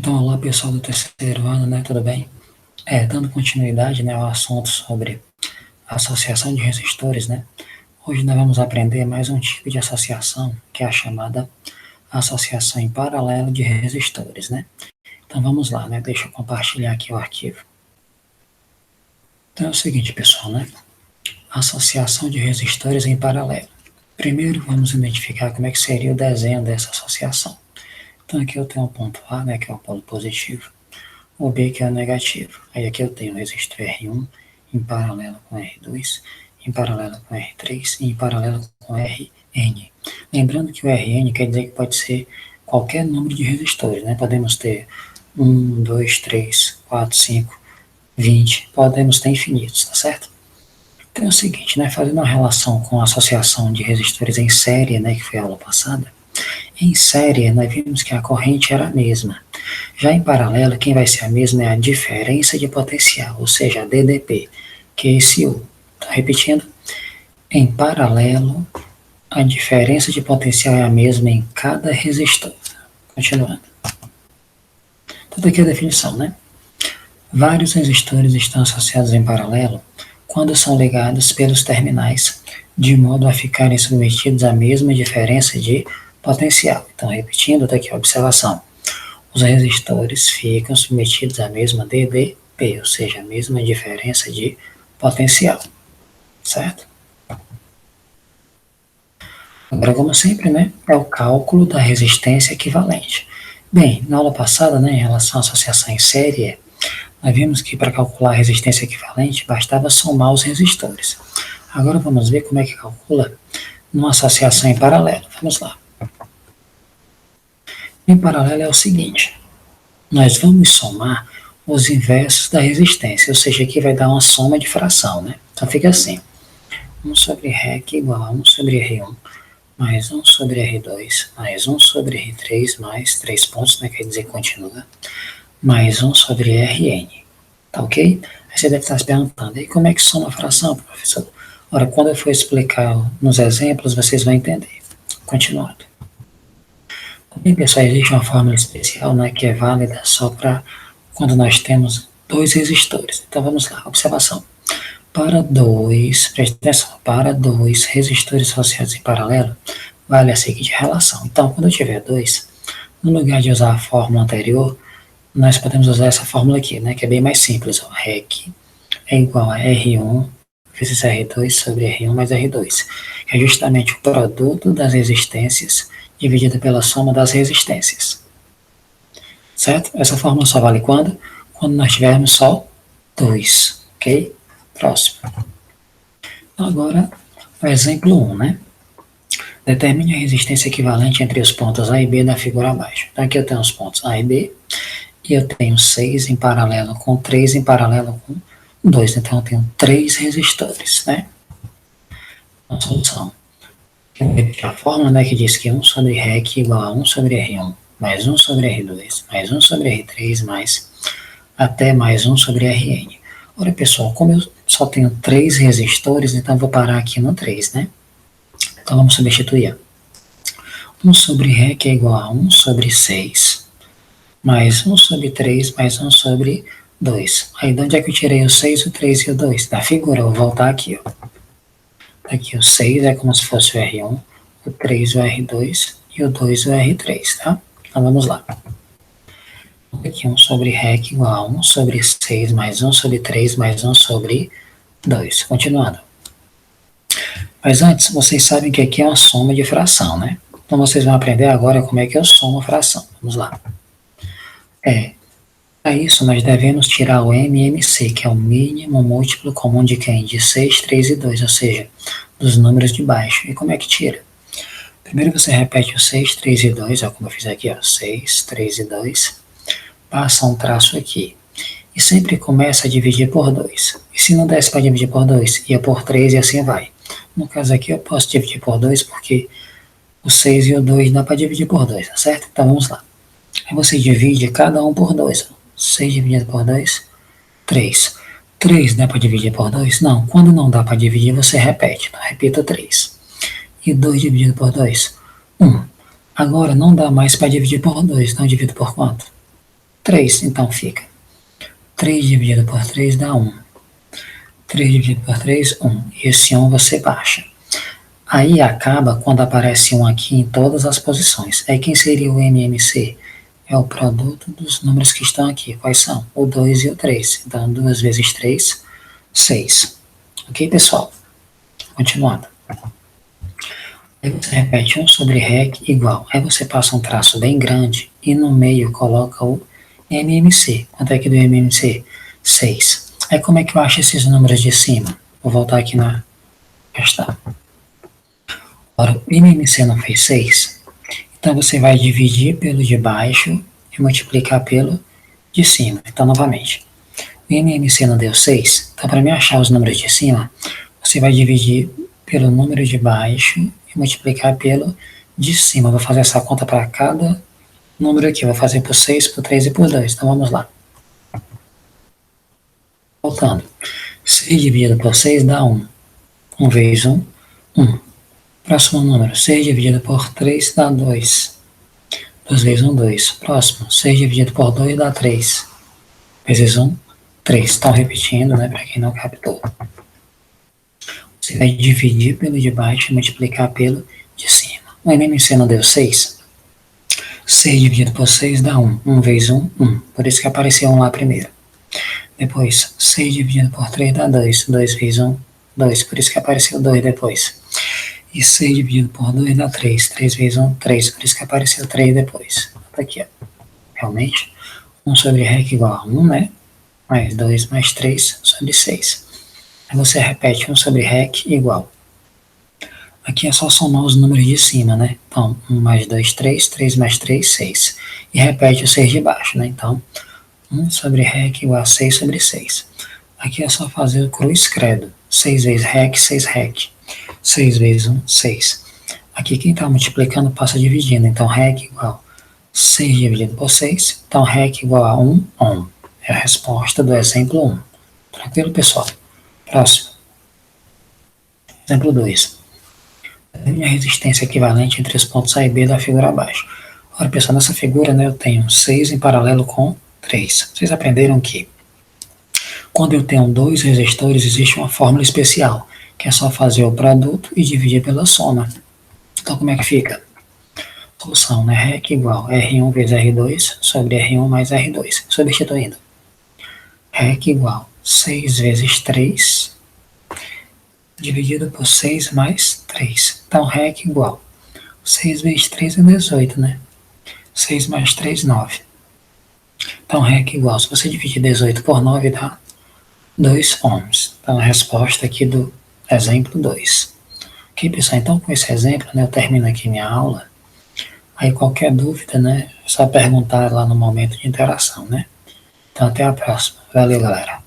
Então, olá pessoal do terceiro ano, né? Tudo bem? Dando continuidade, né, ao assunto sobre associação de resistores, né? Hoje nós vamos aprender mais um tipo de associação, que é a chamada associação em paralelo de resistores, né? Então vamos lá, né? Deixa eu compartilhar aqui o arquivo. Então é o seguinte, pessoal, né? Associação de resistores em paralelo. Primeiro vamos identificar como é que seria o desenho dessa associação. Então aqui eu tenho um ponto A, né, que é o polo positivo, o B que é o negativo. Aí aqui eu tenho o resistor R1 em paralelo com R2, em paralelo com R3 e em paralelo com Rn. Lembrando que o Rn quer dizer que pode ser qualquer número de resistores, né? Podemos ter 1, 2, 3, 4, 5, 20, podemos ter infinitos, tá certo? Então é o seguinte, né? Fazendo uma relação com a associação de resistores em série, né, que foi a aula passada, em série nós vimos que a corrente era a mesma. Já em paralelo, quem vai ser a mesma é a diferença de potencial, ou seja, a DDP, que é esse U. Então, repetindo, em paralelo, a diferença de potencial é a mesma em cada resistor. Continuando. Então, aqui a definição, né? Vários resistores estão associados em paralelo quando são ligados pelos terminais, de modo a ficarem submetidos à mesma diferença de potencial. Então, repetindo, está aqui a observação. Os resistores ficam submetidos à mesma DDP, ou seja, a mesma diferença de potencial, certo? Agora, como sempre, né, é o cálculo da resistência equivalente. Bem, na aula passada, né, em relação à associação em série, nós vimos que para calcular a resistência equivalente bastava somar os resistores. Agora vamos ver como é que calcula numa associação em paralelo. Vamos lá. Em paralelo é o seguinte, nós vamos somar os inversos da resistência, ou seja, aqui vai dar uma soma de fração, né? Então fica assim, 1 sobre REC igual a 1 sobre R1, mais 1 sobre R2, mais 1 sobre R3, mais 3 pontos, né, quer dizer continua, mais 1 sobre Rn, tá ok? Aí você deve estar se perguntando, e como é que soma a fração, professor? Ora, quando eu for explicar nos exemplos, vocês vão entender. Continuando. Bem, pessoal, existe uma fórmula especial, né, que é válida só para quando nós temos dois resistores. Então vamos lá, observação. Para dois, preste atenção, para dois resistores associados em paralelo, vale a seguinte relação. Então, quando eu tiver dois, no lugar de usar a fórmula anterior, nós podemos usar essa fórmula aqui, né, que é bem mais simples. Ó, REC é igual a R1 vezes R2 sobre R1 mais R2, que é justamente o produto das resistências dividido pela soma das resistências. Certo? Essa fórmula só vale quando? Quando nós tivermos só 2, ok? Próximo. Agora, o exemplo 1, né? Determine a resistência equivalente entre os pontos A e B da figura abaixo. Então aqui eu tenho os pontos A e B, e eu tenho 6 em paralelo com 3 em paralelo com 2. Então eu tenho 3 resistores, né? A solução. A fórmula, né, que diz que 1 sobre REC igual a 1 sobre R1, mais 1 sobre R2, mais 1 sobre R3, mais até mais 1 sobre Rn. Ora, pessoal, como eu só tenho 3 resistores, então eu vou parar aqui no 3, né? Então vamos substituir. 1 sobre REC é igual a 1 sobre 6, mais 1 sobre 3, mais 1 sobre 2. Aí de onde é que eu tirei o 6, o 3 e o 2? Da figura, eu vou voltar aqui, ó. Aqui o 6 é como se fosse o R1, o 3 o R2 e o 2 o R3, tá? Então vamos lá. Aqui 1 sobre REC igual a 1 sobre 6 mais 1 sobre 3 mais 1 sobre 2. Continuando. Mas antes, vocês sabem que aqui é uma soma de fração, né? Então vocês vão aprender agora como é que eu somo a fração. Vamos lá. Para isso, nós devemos tirar o MMC, que é o mínimo múltiplo comum de quem? De 6, 3 e 2, ou seja, dos números de baixo. E como é que tira? Primeiro você repete o 6, 3 e 2, ó, como eu fiz aqui, ó, 6, 3 e 2, passa um traço aqui. E sempre começa a dividir por 2. E se não desse para dividir por 2, ia por 3 e assim vai. No caso aqui eu posso dividir por 2 porque o 6 e o 2 dá para dividir por 2, tá certo? Então vamos lá. Aí você divide cada um por 2, ó. 6 dividido por 2, 3. 3 dá para dividir por 2? Não. Quando não dá para dividir, você repete. Então, repita 3. E 2 dividido por 2? 1. Agora não dá mais para dividir por 2. Então, eu divido por quanto? 3. Então fica 3 dividido por 3 dá 1. 3 dividido por 3, 1. E esse 1 você baixa. Aí acaba quando aparece 1 aqui em todas as posições. Aí quem seria o MMC? É o produto dos números que estão aqui. Quais são? O 2 e o 3. Então, 2 vezes 3, 6. Ok, pessoal? Continuando. Aí você repete 1 sobre REC igual. Aí você passa um traço bem grande e no meio coloca o MMC. Quanto é que do MMC? 6. Aí como é que eu acho esses números de cima? Vou voltar aqui na questão. Ora, o MMC não fez 6? Então você vai dividir pelo de baixo e multiplicar pelo de cima. Então, novamente, o MMC não deu 6, então para me achar os números de cima, você vai dividir pelo número de baixo e multiplicar pelo de cima. Eu vou fazer essa conta para cada número aqui. Eu vou fazer por 6, por 3 e por 2. Então vamos lá. Voltando. 6 dividido por 6 dá 1. 1 vezes 1, 1. Próximo número. 6 dividido por 3 dá 2. 2 vezes 1, 2. Próximo. 6 dividido por 2 dá 3. Vezes 1, 3. Estão repetindo, né? Para quem não captou. Você vai dividir pelo de baixo e multiplicar pelo de cima. O MMC não deu 6? 6 dividido por 6 dá 1. 1 vezes 1, 1. Por isso que apareceu 1 lá primeiro. Depois, 6 dividido por 3 dá 2. 2 vezes 1, 2. Por isso que apareceu 2 depois. E 6 dividido por 2 dá 3. 3 vezes 1, 3. Por isso que apareceu 3 depois. Tá aqui, ó. Realmente, 1 sobre REC igual a 1, né? Mais 2 mais 3 sobre 6. Aí você repete 1 sobre REC igual. Aqui é só somar os números de cima, né? Então, 1 mais 2, 3. 3 mais 3, 6. E repete os 6 de baixo, né? Então, 1 sobre REC igual a 6 sobre 6. Aqui é só fazer o cruz credo. 6 vezes REC, 6 REC. 6 vezes 1, 6. Aqui quem está multiplicando passa dividindo. Então, REC igual 6 dividido por 6. Então, REC igual a 1, 1. É a resposta do exemplo 1. Tranquilo, pessoal? Próximo. Exemplo 2. A resistência equivalente entre os pontos A e B da figura abaixo. Ora, pessoal, nessa figura, né, eu tenho 6 em paralelo com 3. Vocês aprenderam que quando eu tenho 2 resistores, existe uma fórmula especial, que é só fazer o produto e dividir pela soma. Então, como é que fica? Solução, né? REC igual R1 vezes R2 sobre R1 mais R2. Substituindo. REC igual 6 vezes 3 dividido por 6 mais 3. Então, REC igual 6 vezes 3 é 18, né? 6 mais 3, 9. Então, REC igual, se você dividir 18 por 9, dá 2 ohms. Então, a resposta aqui do exemplo 2. Ok, pessoal? Então, com esse exemplo, né, eu termino aqui minha aula. Aí, qualquer dúvida, né, é só perguntar lá no momento de interação, né? Então, até a próxima. Valeu, galera.